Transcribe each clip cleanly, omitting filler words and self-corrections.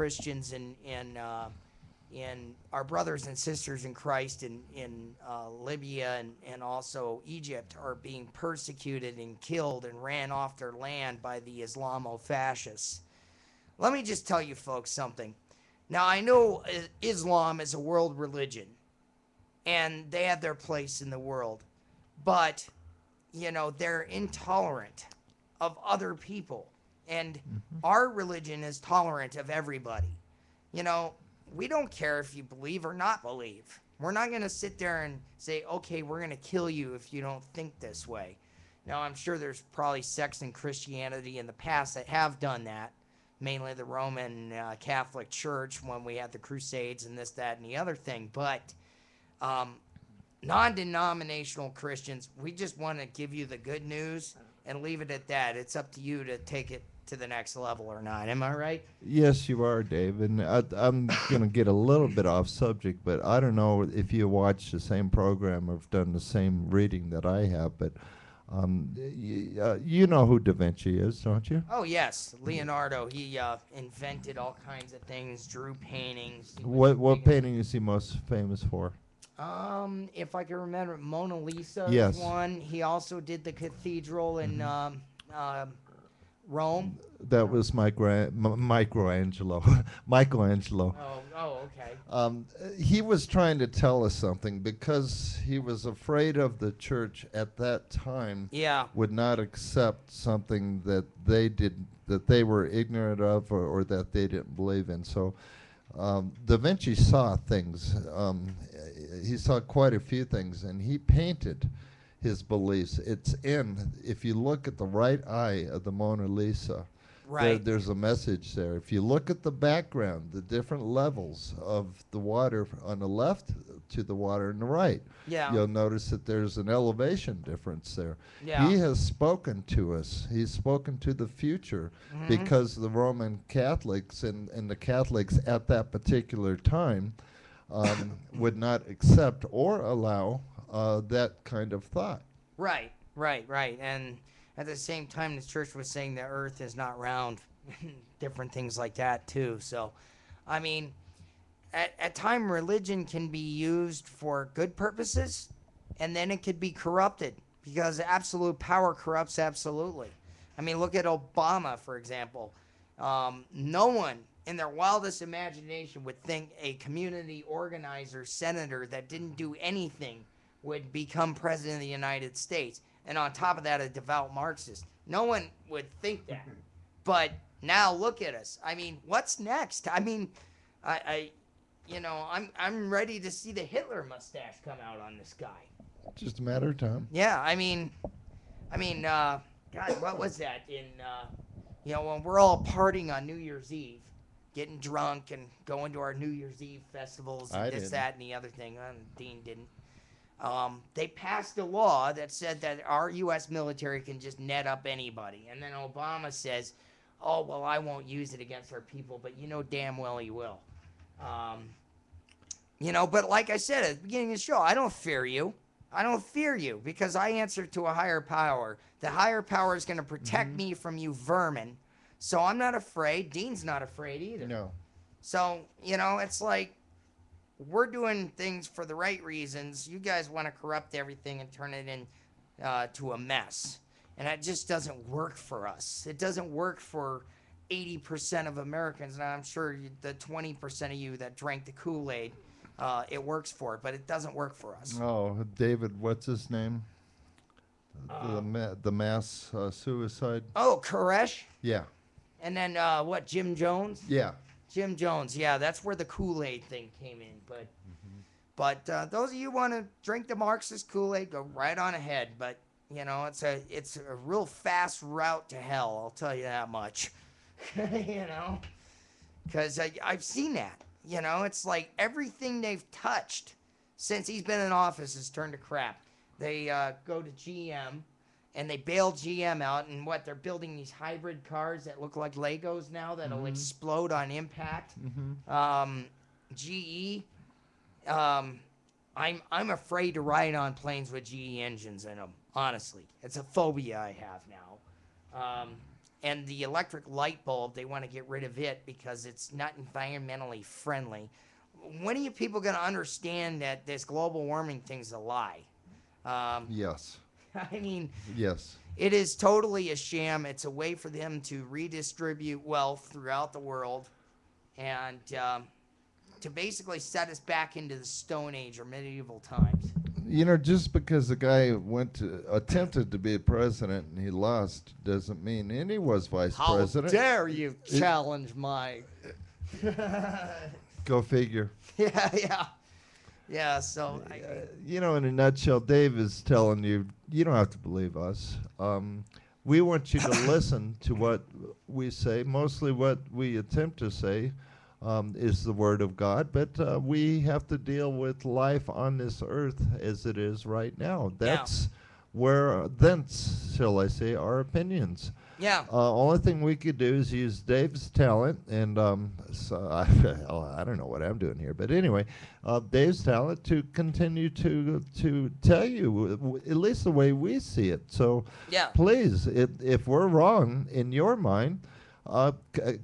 Christians in our brothers and sisters in Christ in Libya and also Egypt are being persecuted and killed and ran off their land by the Islamo-fascists. Let me just tell you folks something. Now, I know Islam is a world religion, and they have their place in the world, but, you know, they're intolerant of other people, and our religion is tolerant of everybody. You know, we don't care if you believe or not believe. We're not going to sit there and say, okay, we're going to kill you if you don't think this way. Now, I'm sure there's probably sects in Christianity in the past that have done that, mainly the Roman Catholic Church when we had the Crusades and this, that, and the other thing. But non-denominational Christians, we just want to give you the good news and leave it at that. It's up to you to take it to the next level or not. Am I right? Yes, you are, Dave. And I'm going to get a little bit off subject, but I don't know if you watch the same program or have done the same reading that I have, but you know who Da Vinci is, don't you? Oh, yes. Leonardo. He invented all kinds of things, drew paintings. What painting is he most famous for? If I can remember, Mona Lisa Yes. is one. He also did the cathedral in Rome. That was Michelangelo. Michelangelo. Okay. He was trying to tell us something because he was afraid of the church at that time. Yeah. Would not accept something that they were ignorant of or that they didn't believe in. So Da Vinci saw things. He saw quite a few things, and he painted his beliefs. It's if you look at the right eye of the Mona Lisa, right. there's a message there. If you look at the background, the different levels of the water on the left to the water on the right, you'll notice that there's an elevation difference there. Yeah. He has spoken to us. He's spoken to the future because the Roman Catholics and the Catholics at that particular time would not accept or allow that kind of thought. Right. And at the same time, the church was saying the earth is not round, different things like that, too. So, I mean, at time, religion can be used for good purposes, and then it could be corrupted, because absolute power corrupts absolutely. I mean, look at Obama, for example. No one in their wildest imagination would think a community organizer, senator that didn't do anything would become president of the United States. And on top of that, a devout Marxist. No one would think that. But now look at us. I mean, what's next? I mean, I'm ready to see the Hitler mustache come out on this guy. Just a matter of time. Yeah, I mean, God, what was that when we're all partying on New Year's Eve, getting drunk and going to our New Year's Eve festivals and that, and the other thing. Dean didn't. They passed a law that said that our U.S. military can just net up anybody. And then Obama says, oh, well, I won't use it against our people, but you know damn well he will. But like I said at the beginning of the show, I don't fear you. I don't fear you because I answer to a higher power. The higher power is going to protect me from you vermin. So I'm not afraid. Dean's not afraid either. No. So, it's like, we're doing things for the right reasons. You guys want to corrupt everything and turn it to a mess. And that just doesn't work for us. It doesn't work for 80% of Americans. And I'm sure the 20% of you that drank the Kool-Aid, it works for it. But it doesn't work for us. Oh, David, what's his name? The mass suicide? Oh, Koresh? Yeah. And then Jim Jones? Yeah. Jim Jones, yeah, that's where the Kool-Aid thing came in. But those of you who want to drink the Marxist Kool-Aid, go right on ahead. But it's a real fast route to hell. I'll tell you that much. Because I've seen that. It's like everything they've touched since he's been in office has turned to crap. They go to GM. And they bailed GM out, and they're building these hybrid cars that look like Legos now that'll explode on impact. GE, I'm afraid to ride on planes with GE engines in them. Honestly, it's a phobia I have now. and the electric light bulb, they want to get rid of it because it's not environmentally friendly. When are you people going to understand that this global warming thing's a lie? Yes. I mean, Yes. it is totally a sham. It's a way for them to redistribute wealth throughout the world and to basically set us back into the Stone Age or medieval times. You know, just because the guy attempted to be president and he lost doesn't mean, and he was vice How president. dare you challenge my... Go figure. Yeah, so... You know, in a nutshell, Dave is telling you, you don't have to believe us. We want you to listen to what we say. Mostly what we attempt to say is the Word of God, but we have to deal with life on this earth as it is right now. That's where, thence, shall I say, our opinions. Yeah. Only thing we could do is use Dave's talent, and so I don't know what I'm doing here, but anyway, Dave's talent to continue to tell you at least the way we see it. So please, if we're wrong in your mind,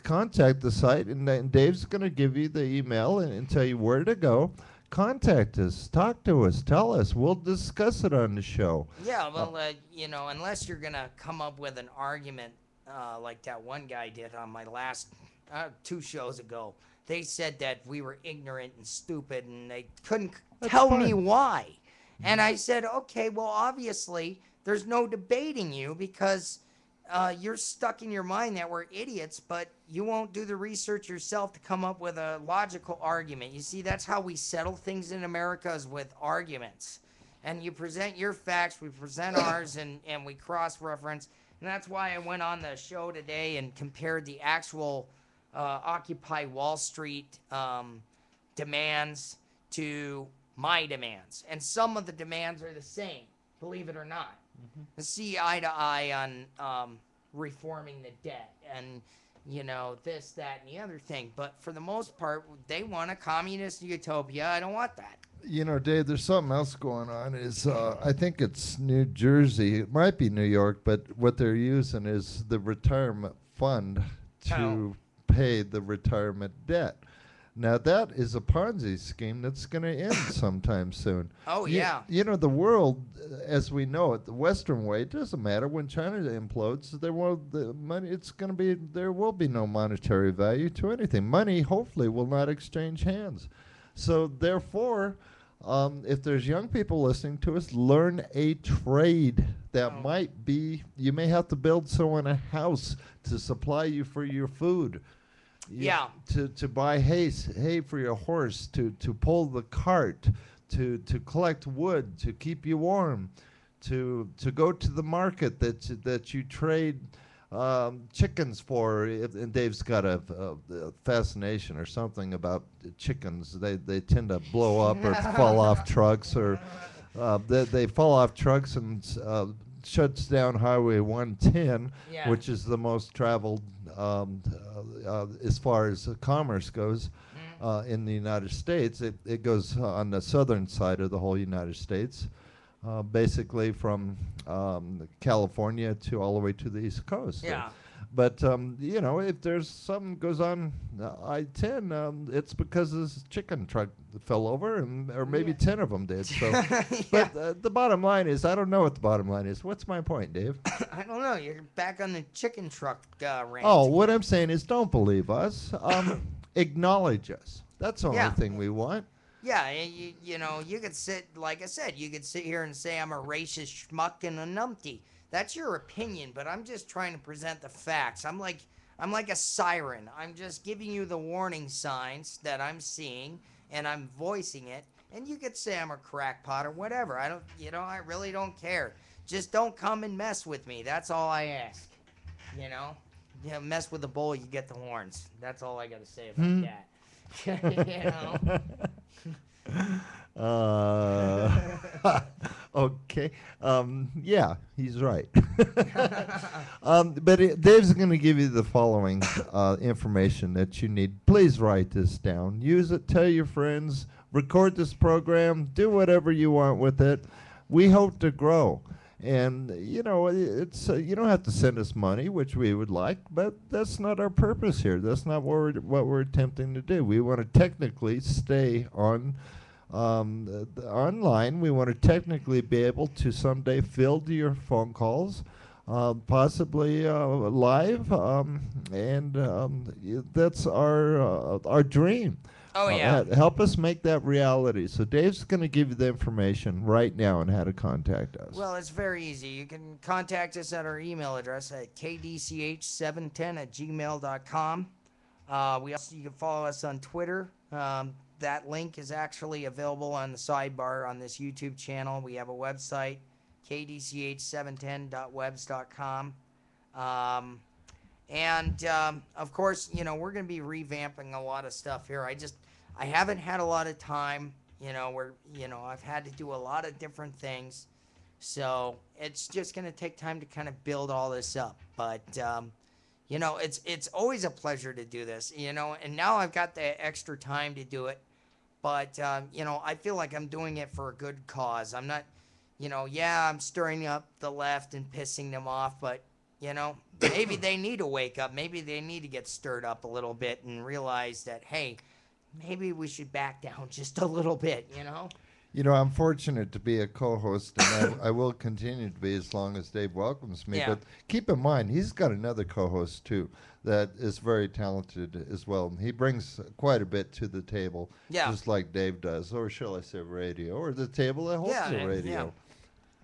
contact the site, and Dave's going to give you the email and tell you where to go. Contact us, talk to us, tell us. We'll discuss it on the show. Yeah, well, you know, unless you're going to come up with an argument like that one guy did on my last 2 shows ago. They said that we were ignorant and stupid, and they couldn't tell me why. And I said, okay, well, obviously, there's no debating you because you're stuck in your mind that we're idiots, but you won't do the research yourself to come up with a logical argument. You see, that's how we settle things in America, is with arguments. And you present your facts, we present ours, and we cross-reference. And that's why I went on the show today and compared the actual Occupy Wall Street demands to my demands. And some of the demands are the same, believe it or not. See eye to eye on reforming the debt and, you know, this, that, and the other thing. But for the most part, they want a communist utopia. I don't want that. You know, Dave, there's something else going on. Is I think it's New Jersey. It might be New York, but what they're using is the retirement fund to pay the retirement debt. Now, that is a Ponzi scheme that's going to end sometime soon. Oh, yeah. You know, the world, as we know it, the Western way, it doesn't matter. When China implodes, there will be no monetary value to anything. Money, hopefully, will not exchange hands. So, therefore, if there's young people listening to us, learn a trade that might be, you may have to build someone a house to supply you for your food. To buy hay for your horse, to pull the cart, to collect wood, to keep you warm, to go to the market that you trade chickens for. And Dave's got a fascination or something about chickens. They tend to blow up or fall off trucks, or they fall off trucks and shuts down Highway 110, which is the most traveled as far as commerce goes in the United States. It goes on the southern side of the whole United States, basically from California to all the way to the East Coast. But, you know, if there's something goes on I-10, it's because this chicken truck fell over, or maybe 10 of them did. So, But the bottom line is, I don't know what the bottom line is. What's my point, Dave? I don't know. You're back on the chicken truck rant. Oh, what I'm saying is, don't believe us. Acknowledge us. That's the only thing we want. Yeah, you know, you could sit, like I said, you could sit here and say I'm a racist schmuck and a numpty. That's your opinion, but I'm just trying to present the facts. I'm like a siren. I'm just giving you the warning signs that I'm seeing, and I'm voicing it. And you could say I'm a crackpot or whatever. I really don't care. Just don't come and mess with me. That's all I ask. You know, mess with the bull, you get the horns. That's all I got to say about that. You know. Okay. Yeah, he's right. But Dave's going to give you the following information that you need. Please write this down. Use it. Tell your friends. Record this program. Do whatever you want with it. We hope to grow. And it's you don't have to send us money, which we would like, but that's not our purpose here. That's not what we're attempting to do. We want to technically stay on online. We want to technically be able to someday field your phone calls, possibly live, and that's our dream. Oh, yeah. Help us make that reality. So Dave's going to give you the information right now on how to contact us. Well, it's very easy. You can contact us at our email address at kdch710@gmail.com. You can follow us on Twitter. That link is actually available on the sidebar on this YouTube channel. We have a website, kdch710.webs.com. Of course, we're going to be revamping a lot of stuff here. I haven't had a lot of time, I've had to do a lot of different things. So it's just going to take time to kind of build all this up. But, it's always a pleasure to do this, and now I've got the extra time to do it. But, I feel like I'm doing it for a good cause. I'm not, I'm stirring up the left and pissing them off, but, maybe they need to wake up. Maybe they need to get stirred up a little bit and realize that, hey, maybe we should back down just a little bit, I'm fortunate to be a co-host, and I will continue to be as long as Dave welcomes me. Yeah. But keep in mind, he's got another co-host, too, that is very talented as well. He brings quite a bit to the table, just like Dave does, or shall I say radio, or the table that holds the radio.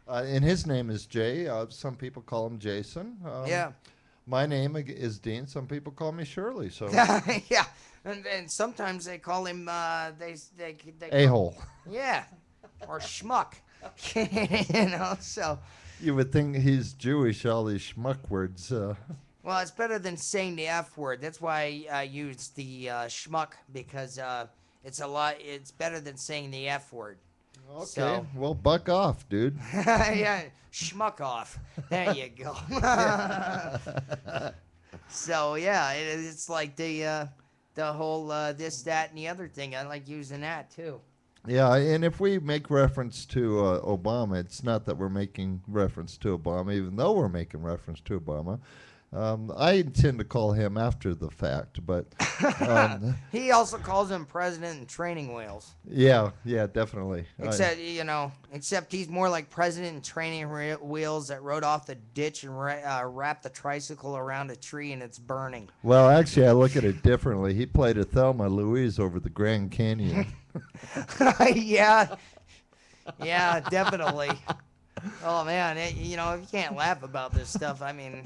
Yeah. And his name is Jay. Some people call him Jason. My name is Dean. Some people call me Shirley. So yeah, and sometimes they call him they a-hole. Yeah, or schmuck. So you would think he's Jewish. All these schmuck words. Well, it's better than saying the F word. That's why I use the schmuck, because it's better than saying the F word. Okay, so, well, buck off, dude. Yeah, schmuck off. There you go. So yeah, it's like the whole this, that, and the other thing. I like using that too. Yeah, and if we make reference to Obama, it's not that we're making reference to Obama, even though we're making reference to Obama. I intend to call him after the fact, but he also calls him president in training wheels. Yeah, definitely. Except he's more like president in training wheels that rode off the ditch and wrapped the tricycle around a tree and it's burning. Well, actually, I look at it differently. He played a Thelma Louise over the Grand Canyon. Yeah, definitely. Oh man, you can't laugh about this stuff. I mean,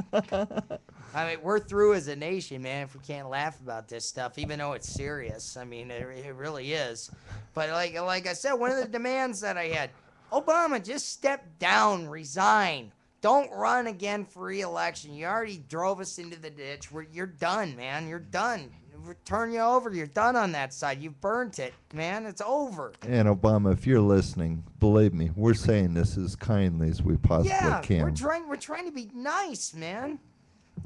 we're through as a nation, man. If we can't laugh about this stuff, even though it's serious, I mean, it really is. But like I said, one of the demands that I had, Obama, just step down, resign, don't run again for re-election. You already drove us into the ditch. You're done, man. You're done. We'll turn you over. You're done on that side. You've burnt it, man. It's over. And Obama, if you're listening, believe me, we're saying this as kindly as we possibly can. Yeah, we're trying to be nice, man.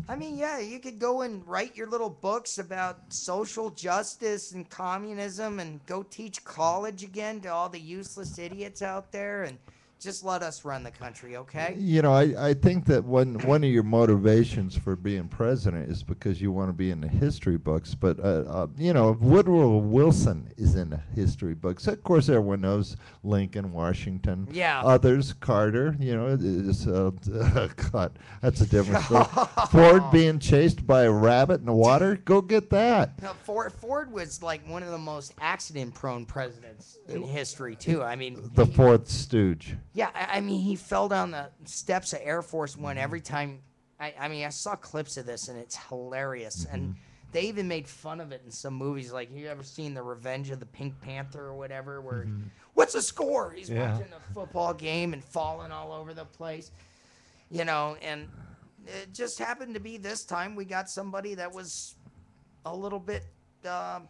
I mean, yeah, you could go and write your little books about social justice and communism and go teach college again to all the useless idiots out there, and just let us run the country, okay? I think that one of your motivations for being president is because you want to be in the history books. But, Woodrow Wilson is in the history books. Of course, everyone knows Lincoln, Washington. Yeah. Others, Carter, God, that's a different story. Ford being chased by a rabbit in the water. Go get that. No, Ford was like one of the most accident-prone presidents in history, too. I mean, the fourth stooge. Yeah, I mean, he fell down the steps of Air Force One every time. I saw clips of this, and it's hilarious. And they even made fun of it in some movies. Like, you ever seen The Revenge of the Pink Panther or whatever, where, what's the score? He's watching a football game and falling all over the place. And it just happened to be this time we got somebody that was a little bit, a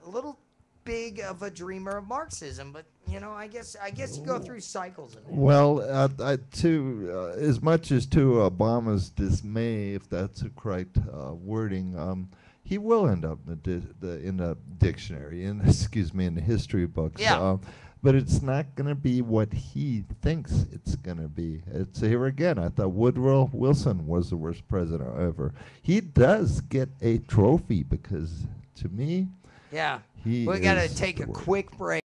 little big of a dreamer of Marxism, but I guess you go through cycles of it. Well, as much as to Obama's dismay, if that's the correct wording, he will end up in in the dictionary, in excuse me, in the history books. Yeah. But it's not going to be what he thinks it's going to be. It's here again. I thought Woodrow Wilson was the worst president ever. He does get a trophy because, to me, Yeah. he We got to is take the a worst. quick break.